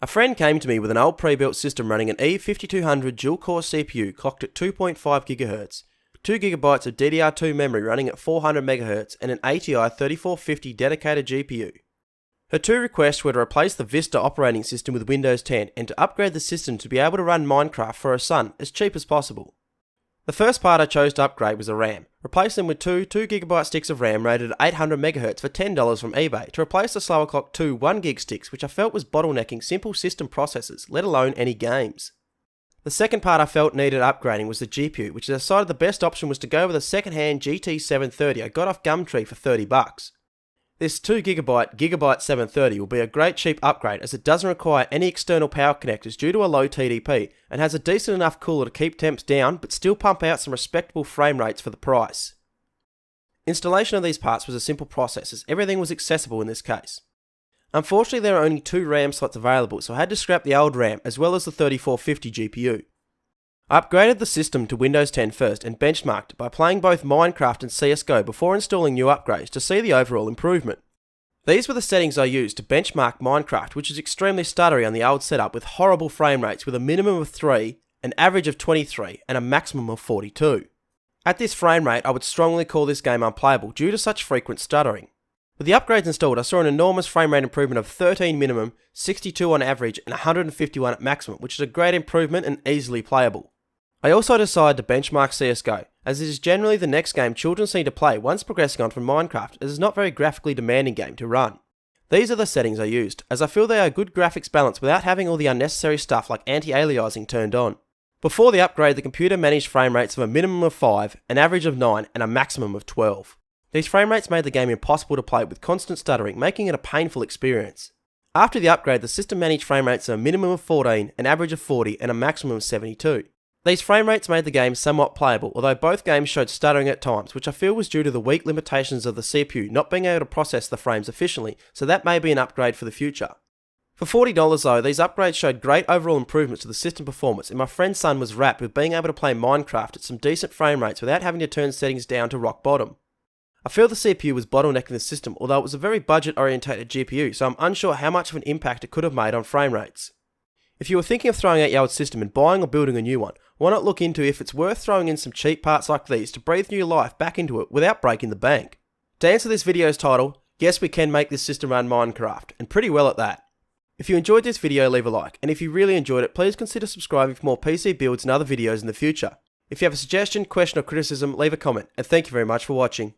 A friend came to me with an old pre-built system running an E5200 dual-core CPU clocked at 2.5 GHz, 2GB of DDR2 memory running at 400 MHz, and an ATI 3450 dedicated GPU. Her two requests were to replace the Vista operating system with Windows 10 and to upgrade the system to be able to run Minecraft for her son as cheap as possible. The first part I chose to upgrade was the RAM. Replace them with two 2GB sticks of RAM rated at 800 MHz for $10 from eBay to replace the slower clock two 1GB sticks which I felt was bottlenecking simple system processors, let alone any games. The second part I felt needed upgrading was the GPU, which I decided the best option was to go with a second-hand GT730 I got off Gumtree for $30. This 2GB Gigabyte 730 will be a great cheap upgrade as it doesn't require any external power connectors due to a low TDP and has a decent enough cooler to keep temps down but still pump out some respectable frame rates for the price. Installation of these parts was a simple process as everything was accessible in this case. Unfortunately there are only two RAM slots available, so I had to scrap the old RAM as well as the 3450 GPU. I upgraded the system to Windows 10 first and benchmarked it by playing both Minecraft and CSGO before installing new upgrades to see the overall improvement. These were the settings I used to benchmark Minecraft, which is extremely stuttery on the old setup with horrible frame rates with a minimum of 3, an average of 23 and a maximum of 42. At this frame rate I would strongly call this game unplayable due to such frequent stuttering. With the upgrades installed I saw an enormous frame rate improvement of 13 minimum, 62 on average and 151 at maximum, which is a great improvement and easily playable. I also decided to benchmark CSGO, as it is generally the next game children seem to play once progressing on from Minecraft, as it is not a very graphically demanding game to run. These are the settings I used, as I feel they are good graphics balance without having all the unnecessary stuff like anti-aliasing turned on. Before the upgrade the computer managed frame rates of a minimum of 5, an average of 9 and a maximum of 12. These frame rates made the game impossible to play with constant stuttering, making it a painful experience. After the upgrade the system managed frame rates of a minimum of 14, an average of 40 and a maximum of 72. These frame rates made the game somewhat playable, although both games showed stuttering at times, which I feel was due to the weak limitations of the CPU not being able to process the frames efficiently, so that may be an upgrade for the future. For $40 though, these upgrades showed great overall improvements to the system performance, and my friend's son was wrapped with being able to play Minecraft at some decent frame rates without having to turn settings down to rock bottom. I feel the CPU was bottlenecking the system, although it was a very budget orientated GPU, so I'm unsure how much of an impact it could have made on frame rates. If you were thinking of throwing out your old system and buying or building a new one, why not look into if it's worth throwing in some cheap parts like these to breathe new life back into it without breaking the bank. To answer this video's title, yes we can make this system run Minecraft, and pretty well at that. If you enjoyed this video leave a like, and if you really enjoyed it please consider subscribing for more PC builds and other videos in the future. If you have a suggestion, question or criticism leave a comment, and thank you very much for watching.